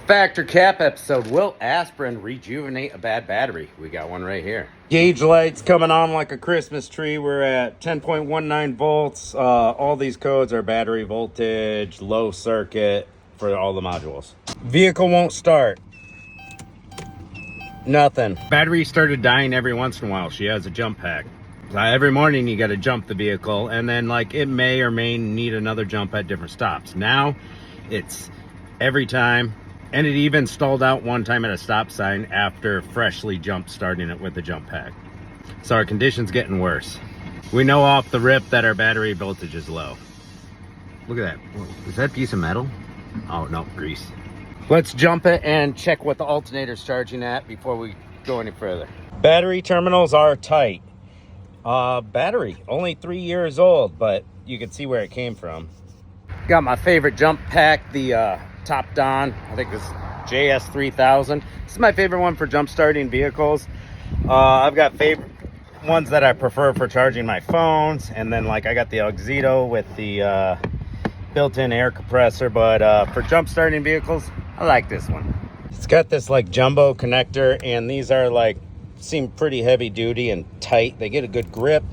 Factor cap episode. Will aspirin rejuvenate a bad battery? We got one right here. Gauge lights coming on like a Christmas tree. We're at 10.19 volts. All these codes are battery voltage, low circuit for all the modules. Vehicle won't start. Nothing. Battery started dying every once in a while. She has a jump pack. Every morning you got to jump the vehicle, and then like it may or may need another jump at different stops. Now it's every time. And it even stalled out one time at a stop sign after freshly jump starting it with the jump pack. So our condition's getting worse. We know off the rip that our battery voltage is low. Look at that. Is that a piece of metal? Oh, no, grease. Let's jump it and check what the alternator's charging at before we go any further. Battery terminals are tight. Battery, only 3 years old, but you can see where it came from. Got my favorite jump pack, the Top Don. I think this is JS3000. This is my favorite one for jump starting vehicles. I've got favorite ones that I prefer for charging my phones, and then like I got the Auxito with the built-in air compressor, but for jump starting vehicles I like this one. It's got this like jumbo connector, and these are like seem pretty heavy duty and tight. They get a good grip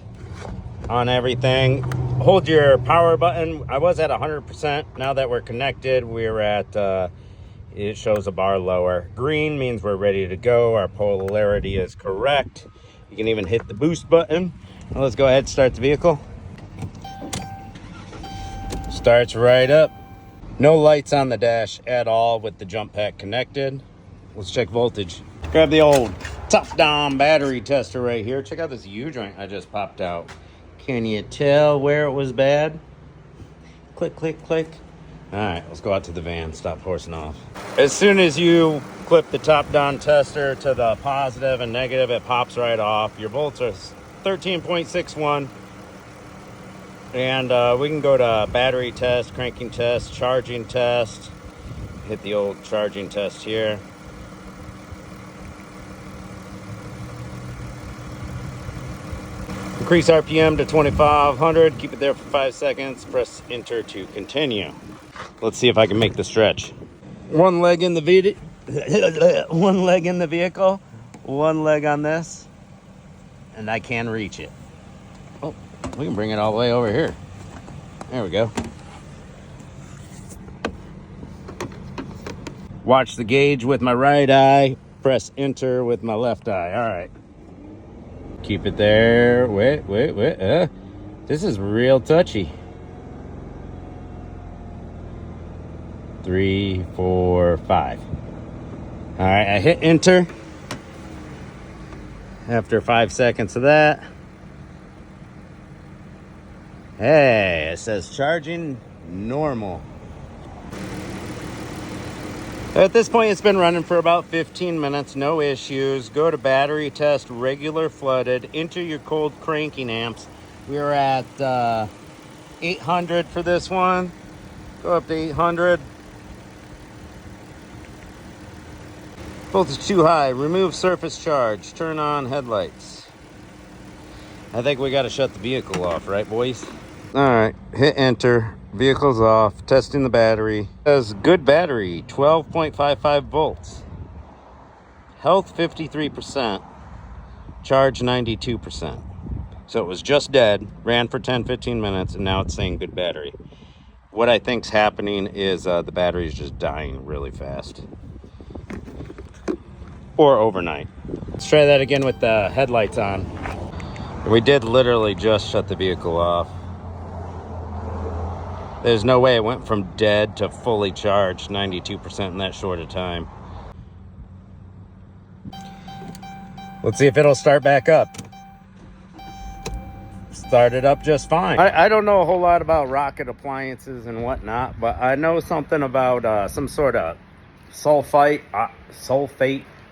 on everything. Hold your power button. I was at 100%. Now that we're connected, we're at it shows a bar lower. Green means we're ready to go. Our polarity is correct. You can even hit the boost button. Now let's go ahead and start the vehicle. Starts right up. No lights on the dash at all with the jump pack connected. Let's check voltage. Grab the old Top Don battery tester right here. Check out this U-joint I just popped out. Can you tell where it was bad? Click, click, click. All right, let's go out to the van. Stop horsing off. As soon as you clip the Top Don tester to the positive and negative, it pops right off. Your volts are 13.61. And we can go to battery test, cranking test, charging test. Hit the old charging test here. Increase RPM to 2500, keep it there for 5 seconds, press enter to continue. Let's see if I can make the stretch. One leg in the one leg in the vehicle, one leg on this, and I can reach it. Oh, we can bring it all the way over here. There we go. Watch the gauge with my right eye, press enter with my left eye. All right. Keep it there. Wait. This is real touchy. 3, 4, 5. All right, I hit enter. After 5 seconds of that, hey, it says charging normal. At this point, it's been running for about 15 minutes, no issues. Go to battery test, regular flooded, enter your cold cranking amps. We're at 800 for this one. Go up to 800. Voltage too high, remove surface charge, turn on headlights. I think we gotta shut the vehicle off, right boys? All right, hit enter. Vehicle's off, testing the battery. It says good battery, 12.55 volts. Health 53%, charge 92%. So it was just dead, ran for 10-15 minutes, and now it's saying good battery. What I think's happening is the battery's just dying really fast. Or overnight. Let's try that again with the headlights on. We did literally just shut the vehicle off. There's no way it went from dead to fully charged 92% in that short a time. Let's see if it'll start back up. Started up just fine. I don't know a whole lot about rocket appliances and whatnot, but I know something about some sort of sulfate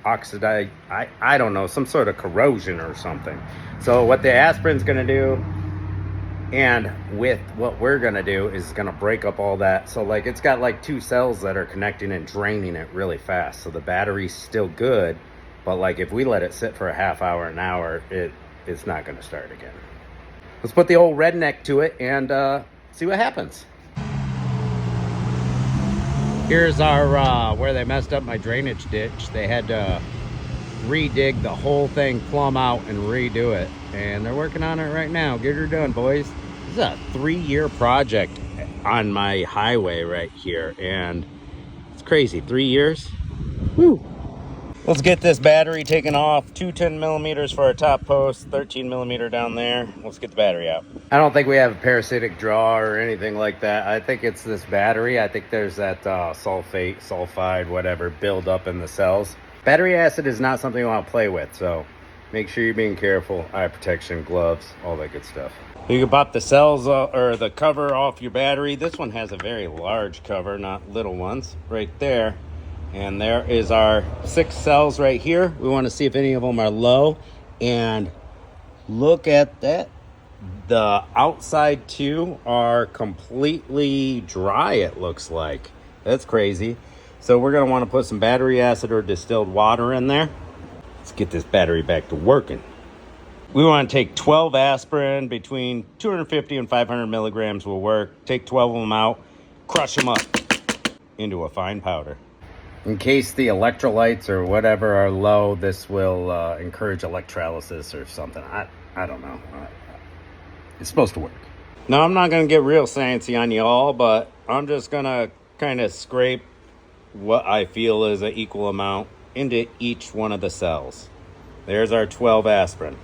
oxidized, I don't know, some sort of corrosion or something. So what the aspirin's gonna do, and with what we're gonna do, is gonna break up all that. So like it's got like 2 cells that are connecting and draining it really fast. So the battery's still good, but like if we let it sit for a half hour, an hour, it's not gonna start again. Let's put the old redneck to it and see what happens. Here's our where they messed up my drainage ditch. They had to redig the whole thing plumb out and redo it, and they're working on it right now. Get her done, boys. This is a 3-year project on my highway right here, and it's crazy. 3 years. Woo. Let's get this battery taken off. 210 millimeters for our top post, 13 millimeter down there. Let's get the battery out. I don't think we have a parasitic draw or anything like that. I think it's this battery. I think there's that sulfide, whatever, build up in the cells. Battery acid is not something you want to play with, so make sure you're being careful. Eye protection, gloves, all that good stuff. You can pop the cells or the cover off your battery. This one has a very large cover, not little ones, right there. And there is our 6 cells right here. We want to see if any of them are low. And look at that. The outside 2 are completely dry, it looks like. That's crazy. So we're going to want to put some battery acid or distilled water in there. Let's get this battery back to working. We want to take 12 aspirin, between 250 and 500 milligrams will work. Take 12 of them out, crush them up into a fine powder. In case the electrolytes or whatever are low, this will encourage electrolysis or something. I don't know. It's supposed to work. Now, I'm not going to get real fancy on y'all, but I'm just going to kind of scrape what I feel is an equal amount into each one of the cells. There's our 12 aspirin.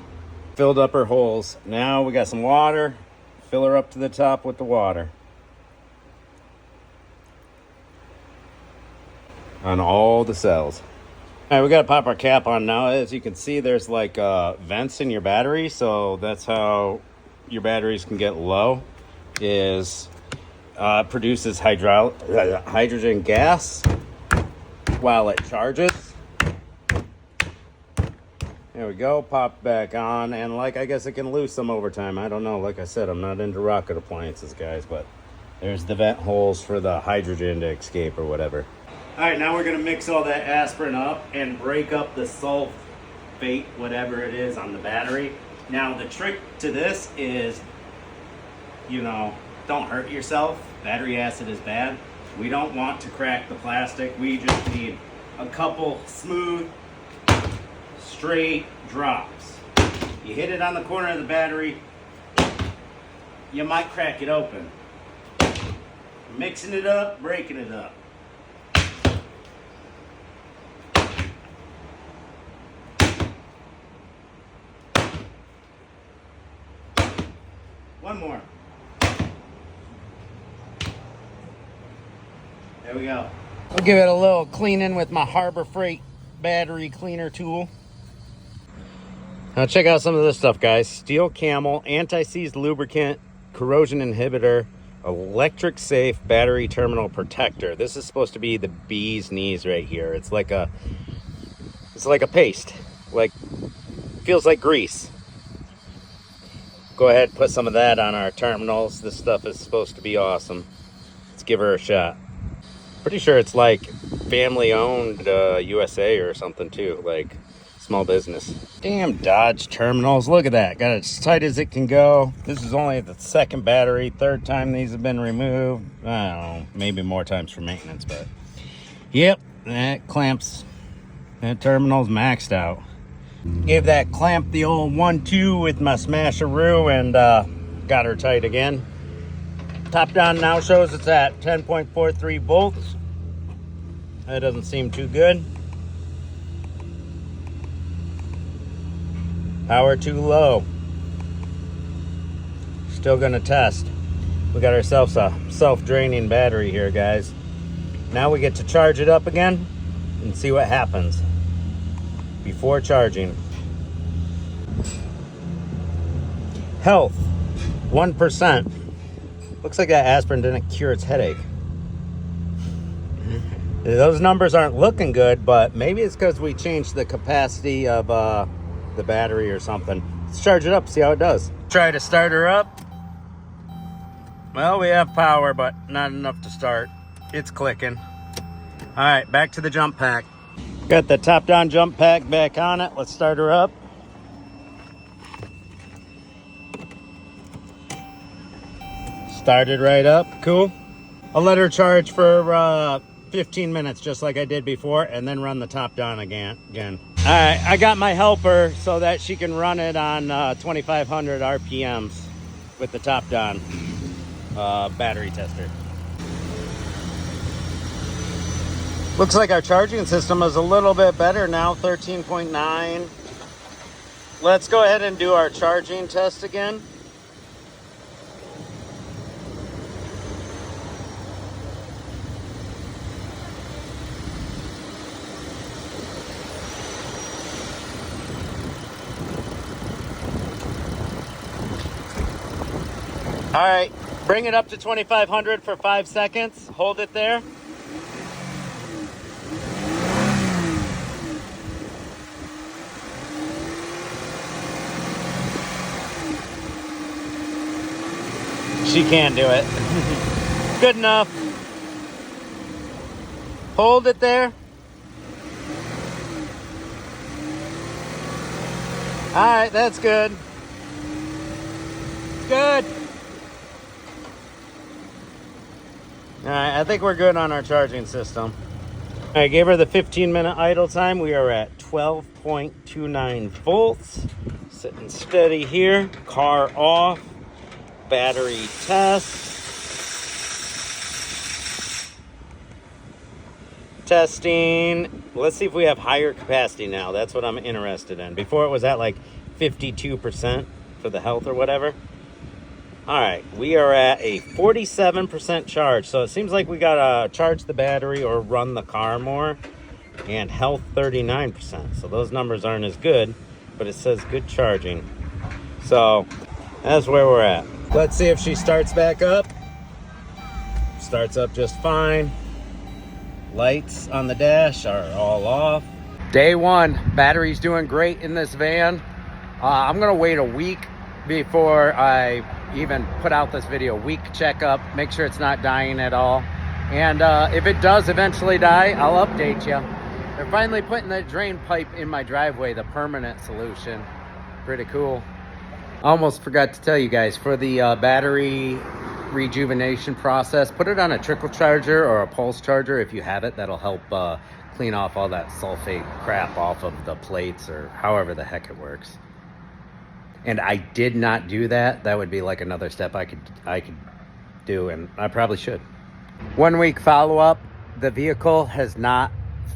Filled up her holes. Now we got some water. Fill her up to the top with the water. On all the cells. All right, we got to pop our cap on now. As you can see, there's like vents in your battery, so that's how your batteries can get low. Is produces hydrogen gas while it charges. There we go. Pop back on, and like I guess it can lose some over time. I don't know. Like I said, I'm not into rocket appliances, guys, but there's the vent holes for the hydrogen to escape or whatever. All right, now we're going to mix all that aspirin up and break up the sulfate, whatever it is, on the battery. Now, the trick to this is, don't hurt yourself. Battery acid is bad. We don't want to crack the plastic. We just need a couple smooth, straight drops. You hit it on the corner of the battery, you might crack it open. Mixing it up, breaking it up. One more. There we go. I'll give it a little cleaning with my Harbor Freight battery cleaner tool. Now check out some of this stuff, guys. Steel Camel, anti-seize lubricant, corrosion inhibitor, electric safe battery terminal protector. This is supposed to be the bee's knees right here. It's like a paste. Feels like grease. Go ahead and put some of that on our terminals. This stuff is supposed to be awesome. Let's give her a shot. Pretty sure it's like family owned USA or something too, like small business. Damn Dodge terminals, look at that. Got it as tight as it can go. This is only the second battery, third time these have been removed. I don't know, maybe more times for maintenance, but yep, that clamps, that terminal's maxed out. Gave that clamp the old 1-2 with my smasheroo and got her tight again. Top down now shows it's at 10.43 volts. That doesn't seem too good. Power too low. Still gonna test. We got ourselves a self-draining battery here, guys. Now we get to charge it up again and see what happens before charging. Health, 1%. Looks like that aspirin didn't cure its headache. Those numbers aren't looking good, but maybe it's because we changed the capacity of the battery or something. Let's charge it up, see how it does. Try to start her up. Well, we have power, but not enough to start. It's clicking. All right, back to the jump pack. Got the top-down jump pack back on it. Let's start her up. Started right up. Cool. I'll let her charge for 15 minutes just like I did before, and then run the top down again. All right, I got my helper so that she can run it on 2,500 RPMs with the top down battery tester. Looks like our charging system is a little bit better now, 13.9. Let's go ahead and do our charging test again. All right, bring it up to 2,500 for 5 seconds. Hold it there. She can't do it. Good enough. Hold it there. All right, that's good. Good. All right, I think we're good on our charging system. I gave her the 15-minute idle time. We are at 12.29 volts. Sitting steady here. Car off. Battery test. Testing. Let's see if we have higher capacity now. That's what I'm interested in. Before it was at like 52% for the health or whatever. All right, we are at a 47% charge. So it seems like we gotta charge the battery or run the car more. And health 39%. So those numbers aren't as good, but it says good charging. So that's where we're at. Let's see if she starts back up. Starts up just fine. Lights on the dash are all off. Day one, battery's doing great in this van. I'm gonna wait a week before I even put out this video. Week checkup, make sure it's not dying at all. And if it does eventually die, I'll update you. They're finally putting the drain pipe in my driveway, the permanent solution. Pretty cool. Almost forgot to tell you guys, for the battery rejuvenation process, put it on a trickle charger or a pulse charger if you have it. That'll help clean off all that sulfate crap off of the plates, or however the heck it works. And I did not do that. That would be like another step I could do, and I probably should. 1 week follow-up. The vehicle has not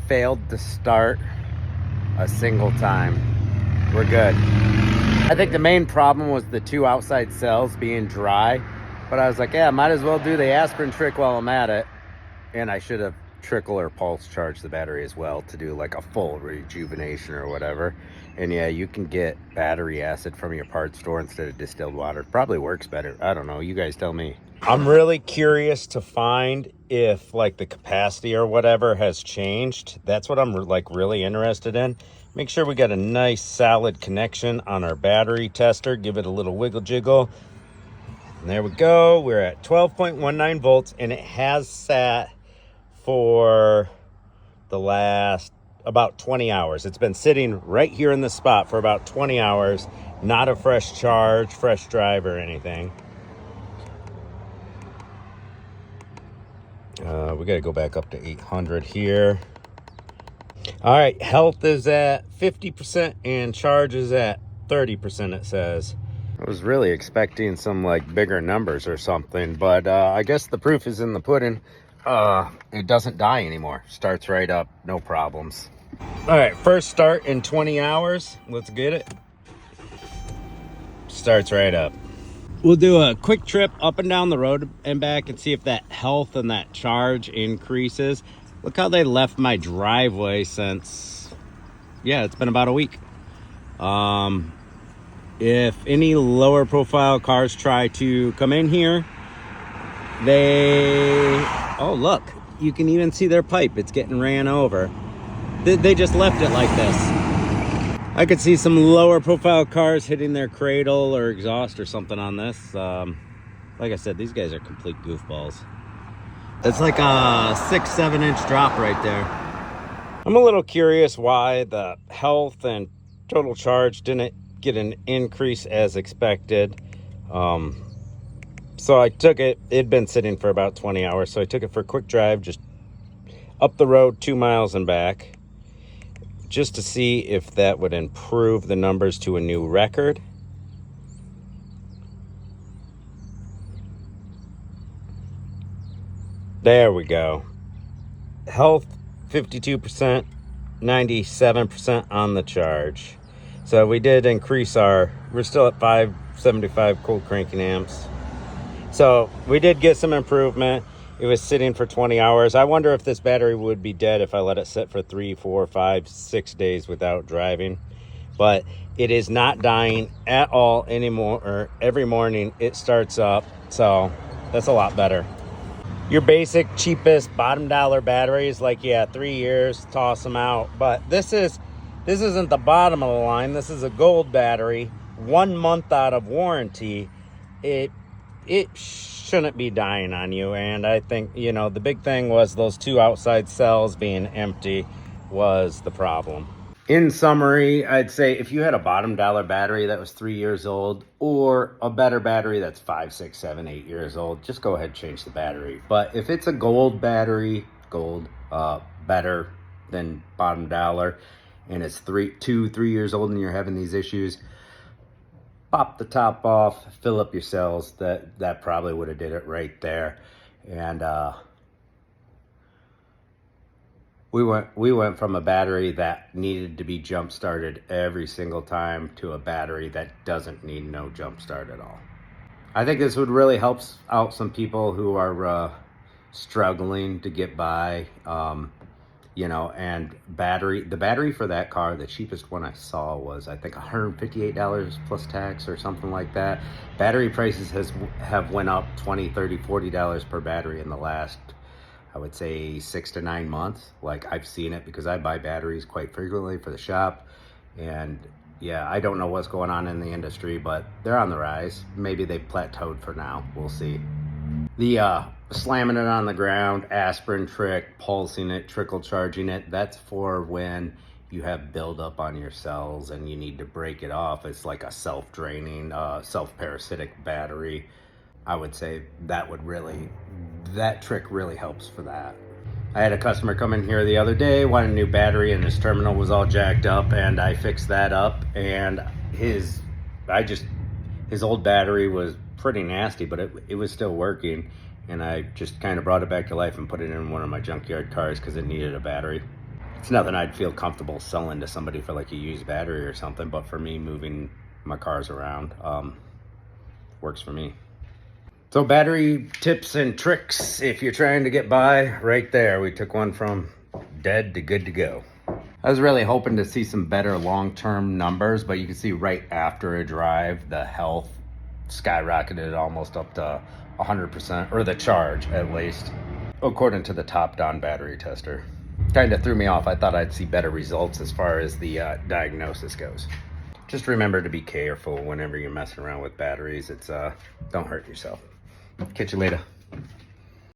failed to start a single time. We're good. I think the main problem was the 2 outside cells being dry, but I was like, yeah, might as well do the aspirin trick while I'm at it. And I should have trickle or pulse charged the battery as well to do like a full rejuvenation or whatever. And yeah, you can get battery acid from your parts store instead of distilled water. Probably works better. I don't know. You guys tell me. I'm really curious to find if like the capacity or whatever has changed. That's what I'm like really interested in. Make sure we got a nice solid connection on our battery tester. Give it a little wiggle jiggle. And there we go. We're at 12.19 volts, and it has sat for the last about 20 hours. It's been sitting right here in the spot for about 20 hours. Not a fresh charge, fresh drive or anything. We got to go back up to 800 here. All right, health is at 50% and charge is at 30%, it says. I was really expecting some like bigger numbers or something, but I guess the proof is in the pudding. It doesn't die anymore. Starts right up, no problems. All right, first start in 20 hours. Let's get it. Starts right up. We'll do a quick trip up and down the road and back and see if that health and that charge increases. Look how they left my driveway since, yeah, it's been about a week. If any lower profile cars try to come in here, oh look, you can even see their pipe. It's getting ran over. They just left it like this. I could see some lower profile cars hitting their cradle or exhaust or something on this. Like I said, these guys are complete goofballs. It's like a 6-7 inch drop right there. I'm a little curious why the health and total charge didn't get an increase as expected. So I took it. It'd been sitting for about 20 hours. So I took it for a quick drive. up the road 2 miles and back, just to see if that would improve the numbers to a new record. There we go. Health 52%, 97% on the charge. So we did increase we're still at 575 cold cranking amps. So we did get some improvement. It was sitting for 20 hours. I wonder if this battery would be dead if I let it sit for 3, 4, 5, 6 days without driving. But it is not dying at all anymore. Or every morning it starts up. So that's a lot better. Your basic, cheapest, bottom dollar batteries, like, yeah, 3 years, toss them out. But this isn't the bottom of the line. This is a gold battery, 1 month out of warranty. It shouldn't be dying on you. And I think, the big thing was those 2 outside cells being empty was the problem. In summary, I'd say if you had a bottom dollar battery that was 3 years old, or a better battery that's 5, 6, 7, 8 years old, just go ahead and change the battery. But if it's a gold battery, better than bottom dollar, and it's 3 years old and you're having these issues, pop the top off, fill up your cells. That probably would have did it right there. And we went from a battery that needed to be jump started every single time to a battery that doesn't need no jump start at all. I think this would really help out some people who are struggling to get by. And the battery for that car, the cheapest one I saw was, I think, $158 plus tax or something like that. Battery prices have went up $20, $30, $40 per battery in the last, I would say, 6 to 9 months. Like, I've seen it because I buy batteries quite frequently for the shop. And yeah, I don't know what's going on in the industry, but they're on the rise. Maybe they've plateaued for now. We'll see. The slamming it on the ground, aspirin trick, pulsing it, trickle charging it, that's for when you have buildup on your cells and you need to break it off. It's like a self-draining, self-parasitic battery. I would say that trick really helps for that. I had a customer come in here the other day, wanted a new battery, and his terminal was all jacked up, and I fixed that up. And his old battery was pretty nasty, but it was still working. And I just kind of brought it back to life and put it in one of my junkyard cars because it needed a battery. It's nothing I'd feel comfortable selling to somebody for like a used battery or something, but for me, moving my cars around works for me. So battery tips and tricks if you're trying to get by, right there. We took one from dead to good to go. I was really hoping to see some better long-term numbers, but you can see right after a drive, the health skyrocketed almost up to 100%, or the charge at least, according to the top-down battery tester. Kind of threw me off. I thought I'd see better results as far as the diagnosis goes. Just remember to be careful whenever you're messing around with batteries. Don't hurt yourself. Catch you later.